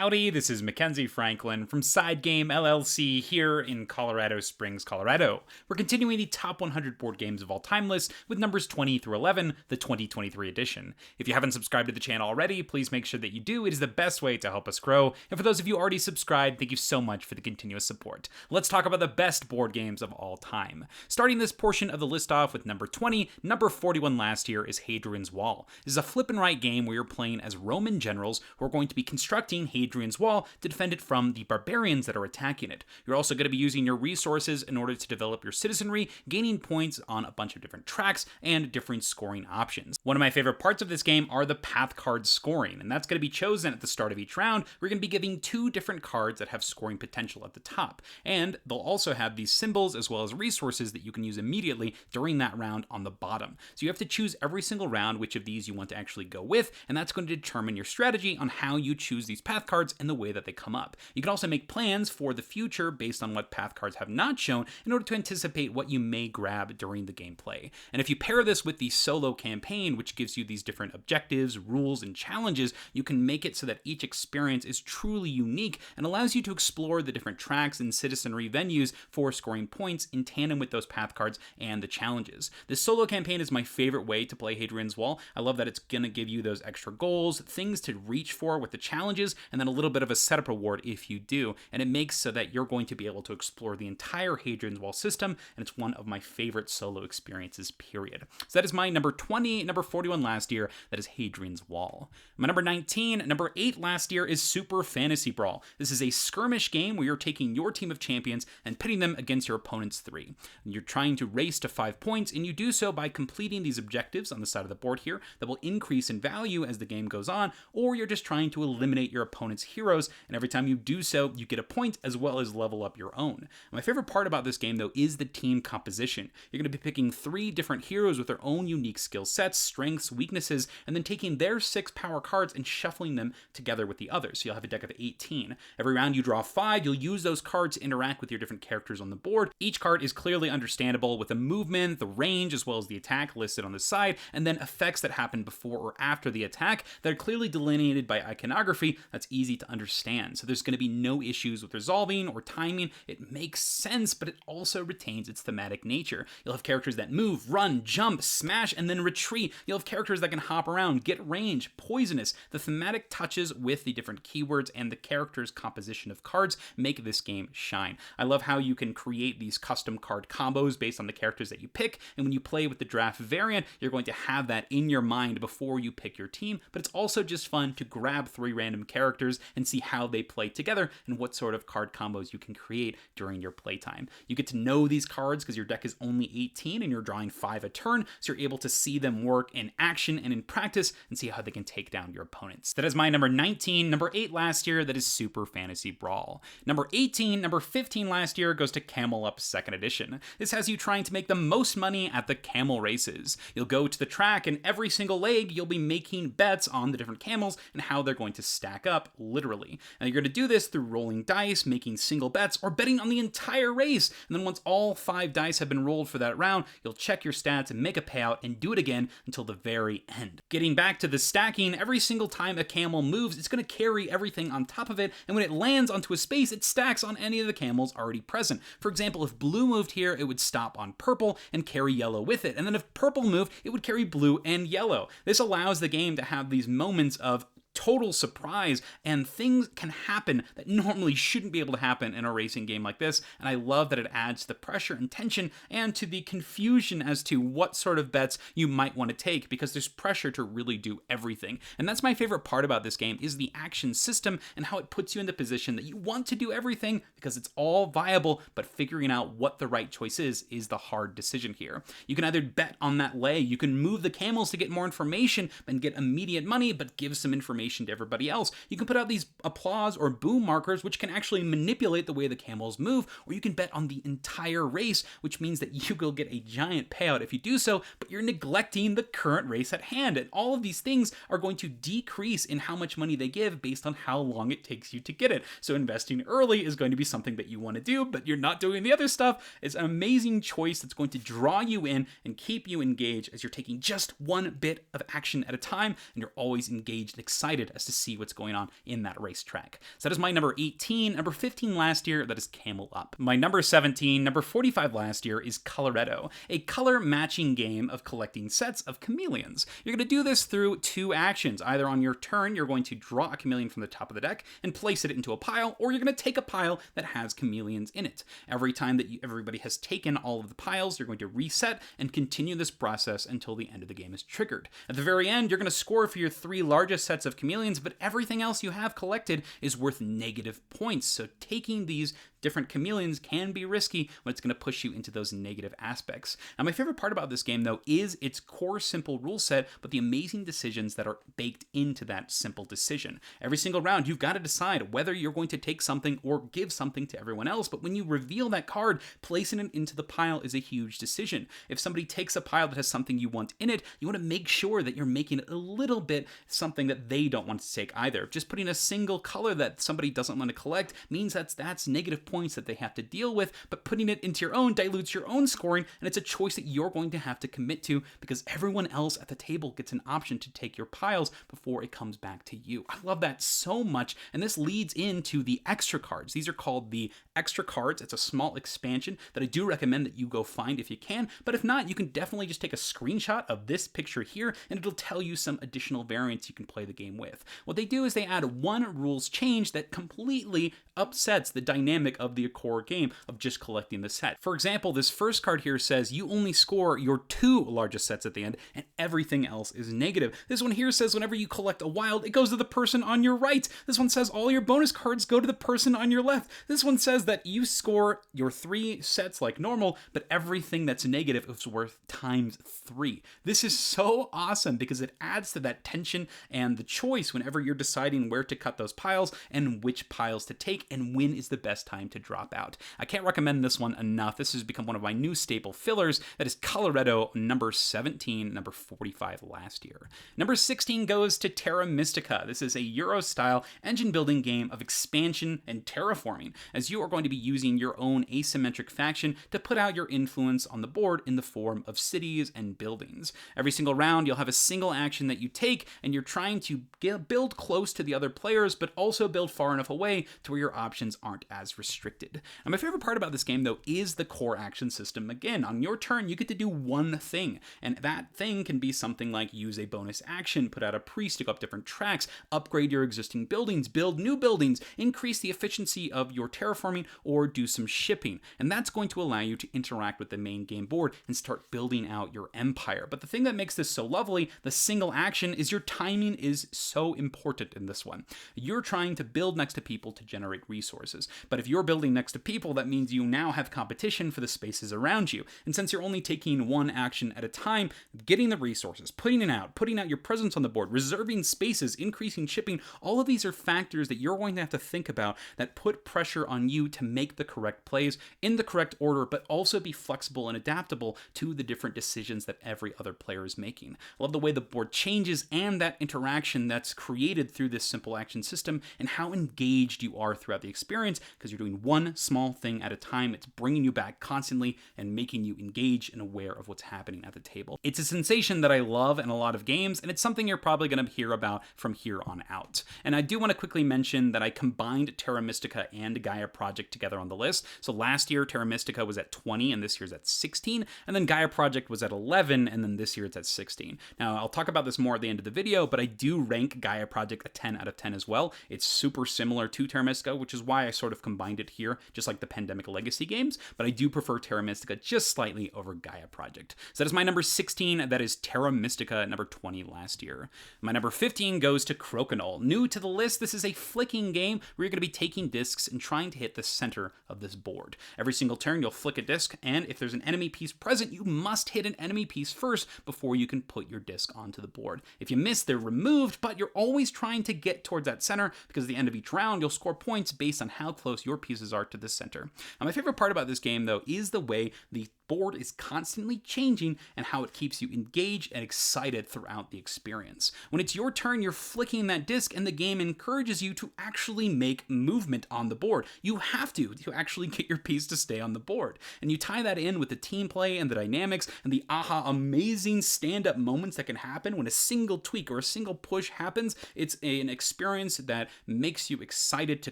Howdy, this is Mackenzie Franklin from SideGame LLC here in Colorado Springs, Colorado. We're continuing the top 100 board games of all time list with numbers 20 through 11, the 2023 edition. If you haven't subscribed to the channel already, please make sure that you do. It is the best way to help us grow. And for those of you already subscribed, thank you so much for the continuous support. Let's talk about the best board games of all time. Starting this portion of the list off with number 20, number 41 last year is Hadrian's Wall. This is a flip and write game where you're playing as Roman generals who are going to be constructing Hadrian's Wall to defend it from the barbarians that are attacking it. You're also going to be using your resources in order to develop your citizenry, gaining points on a bunch of different tracks and different scoring options. One of my favorite parts of this game are the path card scoring, and that's going to be chosen at the start of each round. We're going to be giving two different cards that have scoring potential at the top, and they'll also have these symbols as well as resources that you can use immediately during that round on the bottom. So you have to choose every single round which of these you want to actually go with, and that's going to determine your strategy on how you choose these path cards and the way that they come up. You can also make plans for the future based on what path cards have not shown in order to anticipate what you may grab during the gameplay. And if you pair this with the solo campaign, which gives you these different objectives, rules, and challenges, you can make it so that each experience is truly unique and allows you to explore the different tracks and citizenry venues for scoring points in tandem with those path cards and the challenges. This solo campaign is my favorite way to play Hadrian's Wall. I love that it's going to give you those extra goals, things to reach for with the challenges, and then a little bit of a setup reward if you do, and it makes so that you're going to be able to explore the entire Hadrian's Wall system, and it's one of my favorite solo experiences, period. So that is my number 20, number 41 last year, that is Hadrian's Wall. My number 19, number 8 last year is Super Fantasy Brawl. This is a skirmish game where you're taking your team of champions and pitting them against your opponent's 3. And you're trying to race to 5 points, and you do so by completing these objectives on the side of the board here that will increase in value as the game goes on, or you're just trying to eliminate your opponent's heroes, and every time you do so, you get a point as well as level up your own. My favorite part about this game, though, is the team composition. You're going to be picking 3 different heroes with their own unique skill sets, strengths, weaknesses, and then taking their 6 power cards and shuffling them together with the others. So you'll have a deck of 18. Every round you draw 5, you'll use those cards to interact with your different characters on the board. Each card is clearly understandable with the movement, the range, as well as the attack listed on the side, and then effects that happen before or after the attack that are clearly delineated by iconography that's easy to understand. So there's going to be no issues with resolving or timing. It makes sense, but it also retains its thematic nature. You'll have characters that move, run, jump, smash, and then retreat. You'll have characters that can hop around, get range, poisonous. The thematic touches with the different keywords and the character's composition of cards make this game shine. I love how you can create these custom card combos based on the characters that you pick, and when you play with the draft variant, you're going to have that in your mind before you pick your team, but it's also just fun to grab 3 random characters and see how they play together and what sort of card combos you can create during your playtime. You get to know these cards because your deck is only 18 and you're drawing 5 a turn, so you're able to see them work in action and in practice and see how they can take down your opponents. That is my number 19. Number 8 last year, that is Super Fantasy Brawl. Number 18, number 15 last year goes to Camel Up 2nd Edition. This has you trying to make the most money at the camel races. You'll go to the track and every single leg you'll be making bets on the different camels and how they're going to stack up, literally. And you're going to do this through rolling dice, making single bets, or betting on the entire race. And then once all 5 dice have been rolled for that round, you'll check your stats and make a payout and do it again until the very end. Getting back to the stacking, every single time a camel moves, it's going to carry everything on top of it, and when it lands onto a space, it stacks on any of the camels already present. For example, if blue moved here, it would stop on purple and carry yellow with it. And then if purple moved, it would carry blue and yellow. This allows the game to have these moments of total surprise, and things can happen that normally shouldn't be able to happen in a racing game like this, and I love that it adds to the pressure and tension and to the confusion as to what sort of bets you might want to take, because there's pressure to really do everything. And that's my favorite part about this game, is the action system and how it puts you in the position that you want to do everything because it's all viable, but figuring out what the right choice is the hard decision here. You can either bet on that lay, you can move the camels to get more information and get immediate money, but give some information to everybody else. You can put out these applause or boom markers, which can actually manipulate the way the camels move, or you can bet on the entire race, which means that you will get a giant payout if you do so, but you're neglecting the current race at hand. And all of these things are going to decrease in how much money they give based on how long it takes you to get it. So investing early is going to be something that you want to do, but you're not doing the other stuff. It's an amazing choice that's going to draw you in and keep you engaged as you're taking just one bit of action at a time, and you're always engaged and excited excited as to see what's going on in that racetrack. So that is my number 18. Number 15 last year, that is Camel Up. My number 17, number 45 last year is Coloretto, a color matching game of collecting sets of chameleons. You're going to do this through two actions. Either on your turn, you're going to draw a chameleon from the top of the deck and place it into a pile, or you're going to take a pile that has chameleons in it. Every time that everybody has taken all of the piles, you're going to reset and continue this process until the end of the game is triggered. At the very end, you're going to score for your 3 largest sets of chameleons, but everything else you have collected is worth negative points. So taking these different chameleons can be risky when it's going to push you into those negative aspects. Now, my favorite part about this game, though, is its core simple rule set, but the amazing decisions that are baked into that simple decision. Every single round, you've got to decide whether you're going to take something or give something to everyone else, but when you reveal that card, placing it into the pile is a huge decision. If somebody takes a pile that has something you want in it, you want to make sure that you're making it a little bit something that they don't want to take either. Just putting a single color that somebody doesn't want to collect means that's negative points that they have to deal with, but putting it into your own dilutes your own scoring, and it's a choice that you're going to have to commit to because everyone else at the table gets an option to take your piles before it comes back to you. I love that so much, and this leads into the extra cards. These are called the extra cards. It's a small expansion that I do recommend that you go find if you can, but if not, you can definitely just take a screenshot of this picture here, and it'll tell you some additional variants you can play the game with. What they do is they add one rules change that completely upsets the dynamic of the core game of just collecting the set. For example, this first card here says you only score your 2 largest sets at the end, and everything else is negative. This one here says whenever you collect a wild, it goes to the person on your right. This one says all your bonus cards go to the person on your left. This one says that you score your 3 sets like normal, but everything that's negative is worth times 3. This is so awesome because it adds to that tension and the choice whenever you're deciding where to cut those piles and which piles to take and when is the best time to drop out. I can't recommend this one enough. This has become one of my new staple fillers. That is Coloretto, number 17, number 45 last year. Number 16 goes to Terra Mystica. This is a Euro-style engine building game of expansion and terraforming, as you are going to be using your own asymmetric faction to put out your influence on the board in the form of cities and buildings. Every single round, you'll have a single action that you take, and you're trying to build close to the other players, but also build far enough away to where your options aren't as restricted. And my favorite part about this game, though, is the core action system. Again, on your turn, you get to do one thing, and that thing can be something like use a bonus action, put out a priest to go up different tracks, upgrade your existing buildings, build new buildings, increase the efficiency of your terraforming, or do some shipping. And that's going to allow you to interact with the main game board and start building out your empire. But the thing that makes this so lovely, the single action, is your timing is so important in this one. You're trying to build next to people to generate resources. But if you're building next to people, that means you now have competition for the spaces around you. And since you're only taking one action at a time, getting the resources, putting out your presence on the board, reserving spaces, increasing shipping, all of these are factors that you're going to have to think about that put pressure on you to make the correct plays in the correct order, but also be flexible and adaptable to the different decisions that every other player is making. I love the way the board changes and that interaction that's created through this simple action system and how engaged you are throughout the experience because you're doing one small thing at a time. It's bringing you back constantly and making you engaged and aware of what's happening at the table. It's a sensation that I love in a lot of games, and it's something you're probably going to hear about from here on out. And I do want to quickly mention that I combined Terra Mystica and Gaia Project together on the list. So last year, Terra Mystica was at 20, and this year's at 16, and then Gaia Project was at 11, and then this year it's at 16. Now, I'll talk about this more at the end of the video, but I do rank Gaia Project a 10 out of 10 as well. It's super similar to Terra Mystica, which is why I sort of combined it here, just like the Pandemic Legacy games, but I do prefer Terra Mystica just slightly over Gaia Project. So that is my number 16, that is Terra Mystica, number 20 last year. My number 15 goes to Crokinole. New to the list, this is a flicking game where you're going to be taking discs and trying to hit the center of this board. Every single turn, you'll flick a disc, and if there's an enemy piece present, you must hit an enemy piece first before you can put your disc onto the board. If you miss, they're removed, but you're always trying to get towards that center because at the end of each round, you'll score points based on how close your pieces are to the center. Now, my favorite part about this game, though, is the way the board is constantly changing and how it keeps you engaged and excited throughout the experience. When it's your turn, you're flicking that disc and the game encourages you to actually make movement on the board. You have to actually get your piece to stay on the board. And you tie that in with the team play and the dynamics and the amazing stand-up moments that can happen when a single tweak or a single push happens. It's an experience that makes you excited to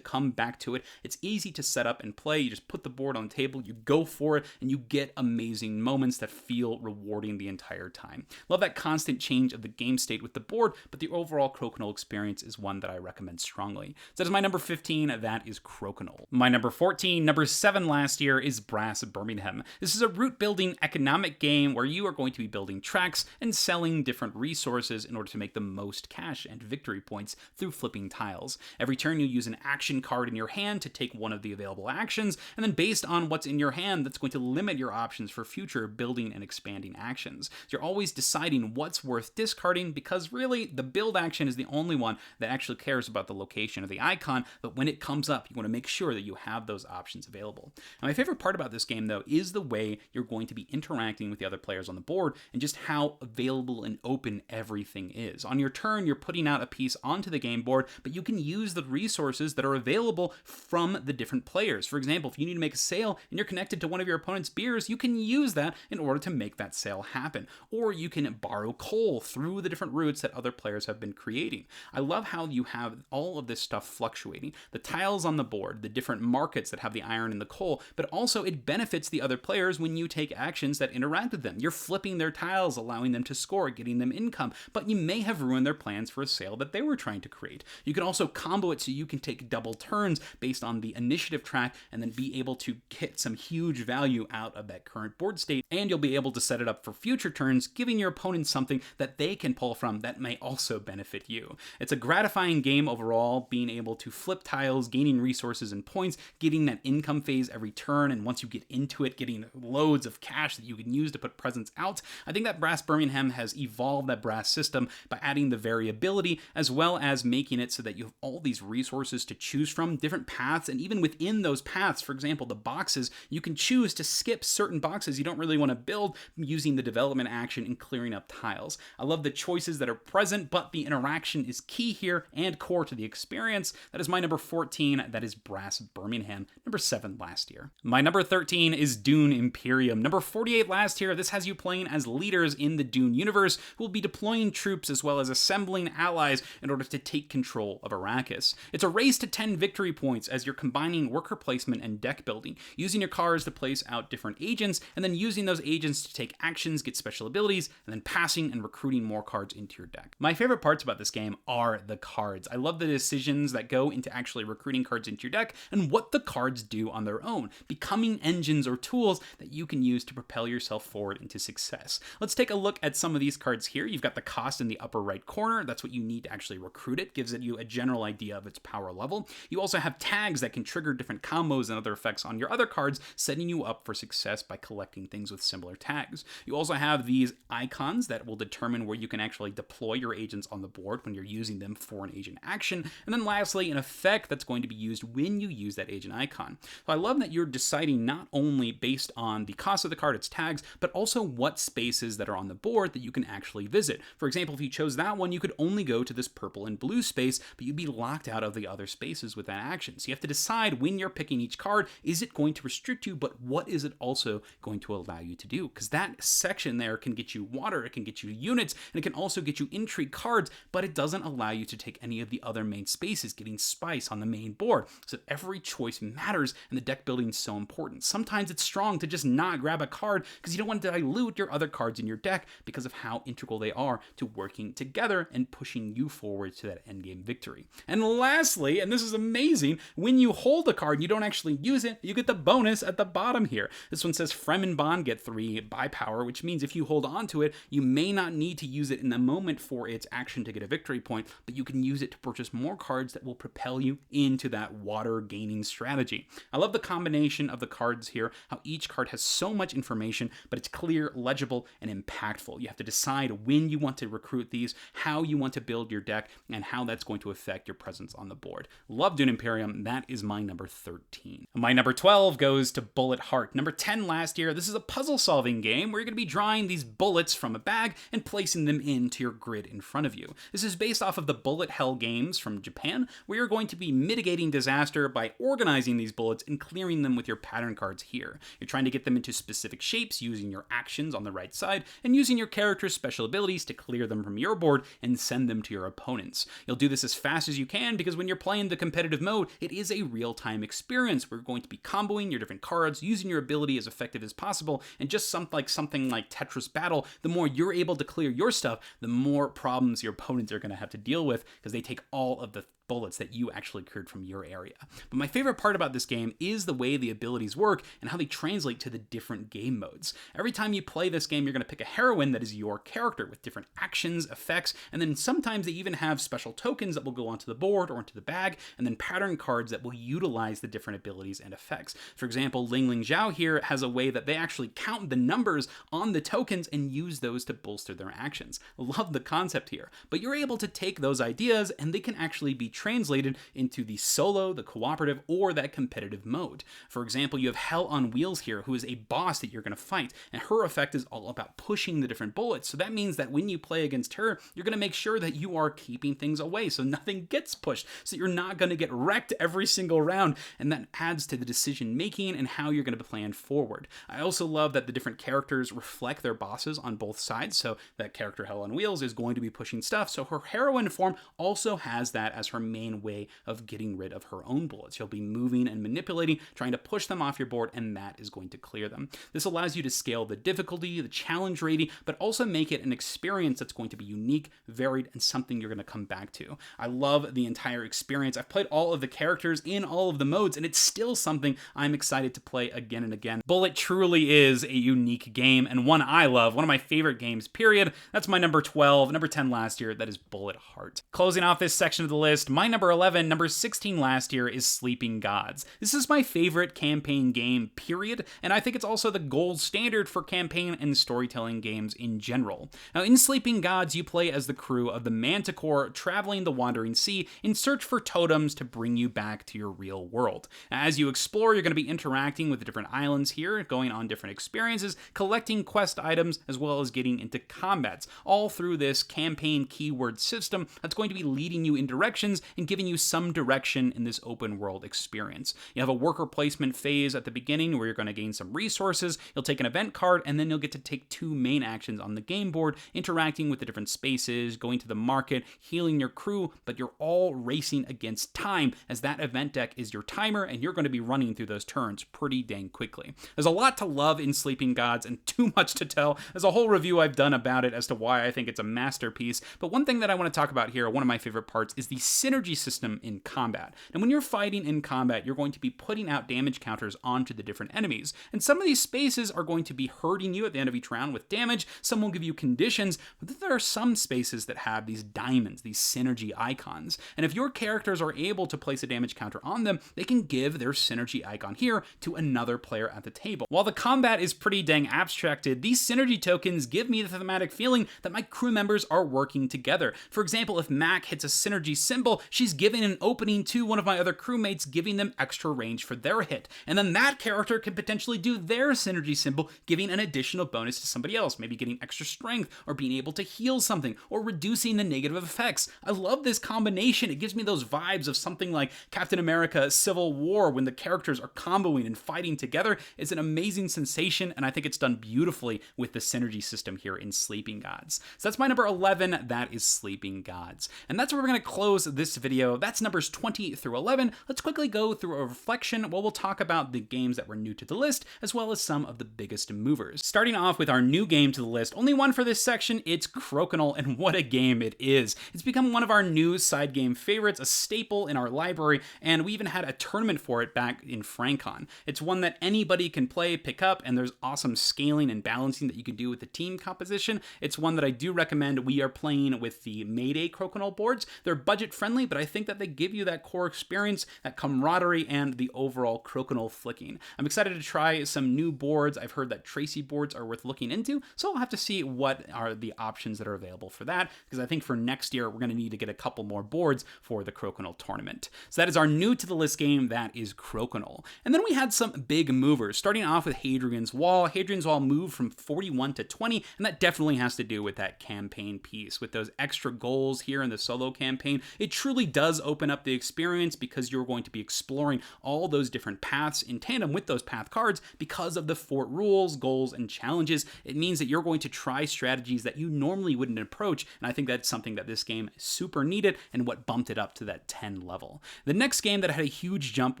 come back to it. It's easy to set up and play. You just put the board on the table, you go for it, and you get amazing moments that feel rewarding the entire time. Love that constant change of the game state with the board, but the overall Crokinole experience is one that I recommend strongly. So that is my number 15, that is Crokinole. My number 14, number 7 last year, is Brass Birmingham. This is a route-building economic game where you are going to be building tracks and selling different resources in order to make the most cash and victory points through flipping tiles. Every turn you use an action card in your hand to take one of the available actions, and then based on what's in your hand, that's going to limit your options for future building and expanding actions. So you're always deciding what's worth discarding because really the build action is the only one that actually cares about the location of the icon, but when it comes up, you want to make sure that you have those options available. Now, my favorite part about this game, though, is the way you're going to be interacting with the other players on the board and just how available and open everything is. On your turn, you're putting out a piece onto the game board, but you can use the resources that are available from the different players. For example, if you need to make a sale and you're connected to one of your opponent's beers, you can use that in order to make that sale happen. Or you can borrow coal through the different routes that other players have been creating. I love how you have all of this stuff fluctuating. The tiles on the board, the different markets that have the iron and the coal, but also it benefits the other players when you take actions that interact with them. You're flipping their tiles, allowing them to score, getting them income, but you may have ruined their plans for a sale that they were trying to create. You can also combo it so you can take double turns based on the initiative track and then be able to get some huge value out of that current board state, and you'll be able to set it up for future turns, giving your opponent something that they can pull from that may also benefit you. It's a gratifying game overall, being able to flip tiles, gaining resources and points, getting that income phase every turn, and once you get into it, getting loads of cash that you can use to put presents out. I think that Brass Birmingham has evolved that brass system by adding the variability as well as making it so that you have all these resources to choose from, different paths, and even within those paths, for example, the boxes, you can choose to skip certain boxes you don't really want to build using the development action and clearing up tiles. I love the choices that are present, but the interaction is key here and core to the experience. That is my number 14, that is Brass Birmingham, number 7 last year. My number 13 is Dune Imperium, number 48 last year. This has you playing as leaders in the Dune universe who will be deploying troops as well as assembling allies in order to take control of Arrakis. It's a race to 10 victory points as you're combining worker placement and deck building, using your cards to place out different agents, and then using those agents to take actions, get special abilities, and then passing and recruiting more cards into your deck. My favorite parts about this game are the cards. I love the decisions that go into actually recruiting cards into your deck and what the cards do on their own, becoming engines or tools that you can use to propel yourself forward into success. Let's take a look at some of these cards here. You've got the cost in the upper right corner. That's what you need to actually recruit it. Gives it you a general idea of its power level. You also have tags that can trigger different combos and other effects on your other cards, setting you up for success by collecting things with similar tags. You also have these icons that will determine where you can actually deploy your agents on the board when you're using them for an agent action. And then lastly, an effect that's going to be used when you use that agent icon. So I love that you're deciding not only based on the cost of the card, its tags, but also what spaces that are on the board that you can actually visit. For example, if you chose that one, you could only go to this purple and blue space, but you'd be locked out of the other spaces with that action. So you have to decide when you're picking each card, is it going to restrict you, but what is it also going to allow you to do? Because that section there can get you water, it can get you units, and it can also get you intrigue cards, but it doesn't allow you to take any of the other main spaces, getting spice on the main board. So every choice matters, and the deck building is so important. Sometimes it's strong to just not grab a card because you don't want to dilute your other cards in your deck because of how integral they are to working together and pushing you forward to that endgame victory. And lastly, and this is amazing, when you hold a card and you don't actually use it, you get the bonus at the bottom here. This one says Fremen Bond get 3 by power, which means if you hold on to it, you may not need to use it in the moment for its action to get a victory point, but you can use it to purchase more cards that will propel you into that water gaining strategy. I love the combination of the cards here, how each card has so much information, but it's clear, legible, and impactful. You have to decide when you want to recruit these, how you want to build your deck, and how that's going to affect your presence on the board. Love Dune Imperium. That is my number 13. My number 12 goes to Bullet Heart. Number 10 last last year, this is a puzzle-solving game where you're going to be drawing these bullets from a bag and placing them into your grid in front of you. This is based off of the bullet hell games from Japan, where you're going to be mitigating disaster by organizing these bullets and clearing them with your pattern cards here. You're trying to get them into specific shapes using your actions on the right side and using your character's special abilities to clear them from your board and send them to your opponents. You'll do this as fast as you can because when you're playing the competitive mode, it is a real-time experience where you're going to be comboing your different cards, using your ability as effective as possible, and just something like Tetris Battle, the more you're able to clear your stuff, the more problems your opponents are going to have to deal with because they take all of the bullets that you actually cleared from your area. But my favorite part about this game is the way the abilities work and how they translate to the different game modes. Every time you play this game, you're going to pick a heroine that is your character with different actions, effects, and then sometimes they even have special tokens that will go onto the board or into the bag, and then pattern cards that will utilize the different abilities and effects. For example, Ling Ling Zhao here has a way that they actually count the numbers on the tokens and use those to bolster their actions. Love the concept here. But you're able to take those ideas and they can actually be translated into the solo, the cooperative, or that competitive mode. For example, you have Hell on Wheels here, who is a boss that you're going to fight, and her effect is all about pushing the different bullets. So that means that when you play against her, you're going to make sure that you are keeping things away so nothing gets pushed, so you're not going to get wrecked every single round, and that adds to the decision making and how you're going to plan forward. I also love that the different characters reflect their bosses on both sides, so that character Hell on Wheels is going to be pushing stuff, so her heroine form also has that as her main way of getting rid of her own bullets. You'll be moving and manipulating, trying to push them off your board, and that is going to clear them. This allows you to scale the difficulty, the challenge rating, but also make it an experience that's going to be unique, varied, and something you're going to come back to. I love the entire experience. I've played all of the characters in all of the modes, and it's still something I'm excited to play again and again. Bullet truly is a unique game, and one I love, one of my favorite games, period. That's my number 12, number 10 last year, that is Bullet Heart. Closing off this section of the list, my number 11, number 16 last year is Sleeping Gods. This is my favorite campaign game, period, and I think it's also the gold standard for campaign and storytelling games in general. Now, in Sleeping Gods, you play as the crew of the Manticore traveling the Wandering Sea in search for totems to bring you back to your real world. As you explore, you're going to be interacting with the different islands here, going on different experiences, collecting quest items, as well as getting into combats, all through this campaign keyword system that's going to be leading you in directions and giving you some direction in this open world experience. You have a worker placement phase at the beginning where you're going to gain some resources, you'll take an event card, and then you'll get to take two main actions on the game board, interacting with the different spaces, going to the market, healing your crew, but you're all racing against time as that event deck is your timer and you're going to be running through those turns pretty dang quickly. There's a lot to love in Sleeping Gods and too much to tell. There's a whole review I've done about it as to why I think it's a masterpiece, but one thing that I want to talk about here, one of my favorite parts, is the synergy system in combat. And when you're fighting in combat, you're going to be putting out damage counters onto the different enemies, and some of these spaces are going to be hurting you at the end of each round with damage, some will give you conditions, but then there are some spaces that have these diamonds, these synergy icons, and if your characters are able to place a damage counter on them, they can give their synergy icon here to another player at the table. While the combat is pretty dang abstracted, these synergy tokens give me the thematic feeling that my crew members are working together. For example, if Mac hits a synergy symbol, she's giving an opening to one of my other crewmates, giving them extra range for their hit, and then that character can potentially do their synergy symbol, giving an additional bonus to somebody else, maybe getting extra strength, or being able to heal something, or reducing the negative effects. I love this combination. It gives me those vibes of something like Captain America Civil War when the characters are comboing and fighting together. It's an amazing sensation, and I think it's done beautifully with the synergy system here in Sleeping Gods. So that's my number 11, that is Sleeping Gods. And that's where we're going to close this video. That's numbers 20 through 11. Let's quickly go through a reflection where we'll talk about the games that were new to the list, as well as some of the biggest movers. Starting off with our new game to the list, only one for this section, it's Crokinole, and what a game it is. It's become one of our new side game favorites, a staple in our library, and we even had a tournament for it back in FranCon. It's one that anybody can play, pick up, and there's awesome scaling and balancing that you can do with the team composition. It's one that I do recommend. We are playing with the Mayday Crokinole boards. They're budget friendly, friendly, but I think that they give you that core experience, that camaraderie, and the overall crokinole flicking. I'm excited to try some new boards. I've heard that Tracy boards are worth looking into, so I'll have to see what are the options that are available for that, because I think for next year, we're going to need to get a couple more boards for the crokinole tournament. So that is our new to the list game, that is crokinole. And then we had some big movers, starting off with Hadrian's Wall. Hadrian's Wall moved from 41 to 20, and that definitely has to do with that campaign piece. With those extra goals here in the solo campaign, it truly does open up the experience because you're going to be exploring all those different paths in tandem with those path cards because of the fort rules, goals, and challenges. It means that you're going to try strategies that you normally wouldn't approach, and I think that's something that this game super needed and what bumped it up to that 10 level. The next game that had a huge jump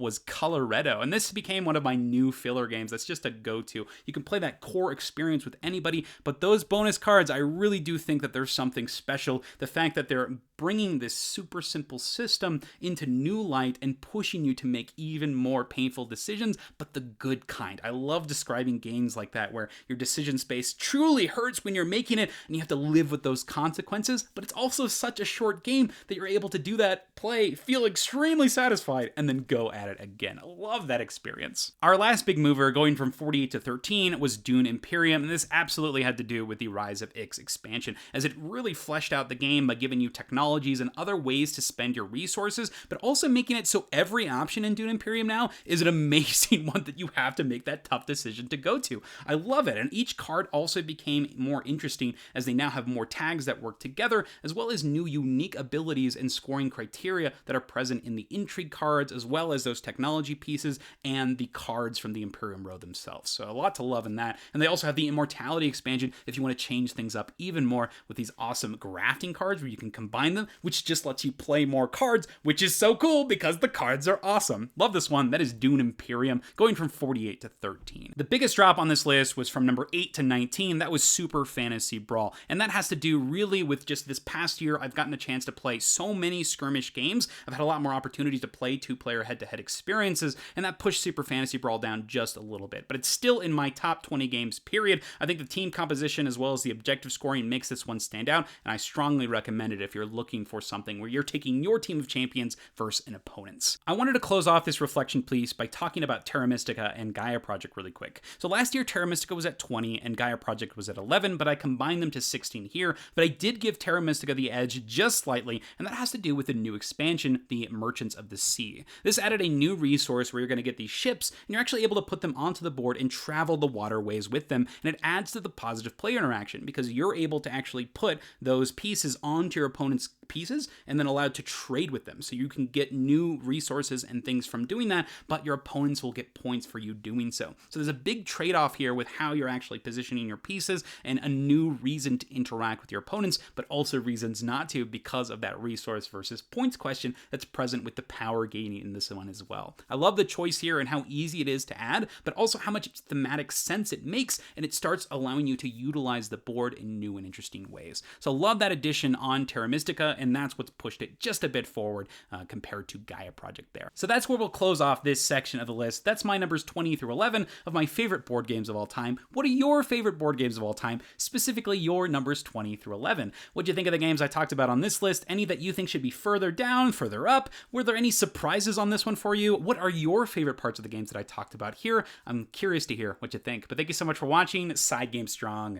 was Coloretto, and this became one of my new filler games that's just a go-to. You can play that core experience with anybody, but those bonus cards, I really do think that there's something special. The fact that they're bringing this super simple system into new light and pushing you to make even more painful decisions, but the good kind. I love describing games like that where your decision space truly hurts when you're making it and you have to live with those consequences, but it's also such a short game that you're able to do that, play, feel extremely satisfied, and then go at it again. I love that experience. Our last big mover, going from 48 to 13, was Dune Imperium, and this absolutely had to do with the Rise of Ix expansion, as it really fleshed out the game by giving you technologies and other ways to spend your resources, but also making it so every option in Dune Imperium now is an amazing one that you have to make that tough decision to go to. I love it, and each card also became more interesting as they now have more tags that work together, as well as new unique abilities and scoring criteria that are present in the intrigue cards, as well as those technology pieces and the cards from the Imperium Row themselves. So a lot to love in that. And they also have the Immortality expansion if you want to change things up even more with these awesome grafting cards where you can combine them, which just lets you play more cards, which is so cool because the cards are awesome. Love this one. That is Dune Imperium, going from 48 to 13. The biggest drop on this list was from number 8 to 19. That was Super Fantasy Brawl. And that has to do really with just this past year, I've gotten a chance to play so many skirmish games. I've had a lot more opportunities to play two-player head-to-head experiences, and that pushed Super Fantasy Brawl down just a little bit. But it's still in my top 20 games, period. I think the team composition as well as the objective scoring makes this one stand out, and I strongly recommend it if you're looking for something where you're taking your team of champions versus an opponent's. I wanted to close off this reflection piece by talking about Terra Mystica and Gaia Project really quick. So last year, Terra Mystica was at 20 and Gaia Project was at 11, but I combined them to 16 here. But I did give Terra Mystica the edge just slightly, and that has to do with the new expansion, the Merchants of the Sea. This added a new resource where you're going to get these ships, and you're actually able to put them onto the board and travel the waterways with them, and it adds to the positive player interaction because you're able to actually put those pieces onto your opponent's pieces and then allowed to trade with them. So you can get new resources and things from doing that, but your opponents will get points for you doing so. So there's a big trade-off here with how you're actually positioning your pieces and a new reason to interact with your opponents, but also reasons not to because of that resource versus points question that's present with the power gaining in this one as well. I love the choice here and how easy it is to add, but also how much thematic sense it makes, and it starts allowing you to utilize the board in new and interesting ways. So love that addition on Terra Mystica, and that's what's pushed it just a bit forward compared to Gaia Project there. So that's where we'll close off this section of the list. That's my numbers 20 through 11 of my favorite board games of all time. What are your favorite board games of all time? Specifically, your numbers 20 through 11. What do you think of the games I talked about on this list? Any that you think should be further down, further up? Were there any surprises on this one for you? What are your favorite parts of the games that I talked about here? I'm curious to hear what you think. But thank you so much for watching. SideGame Strong.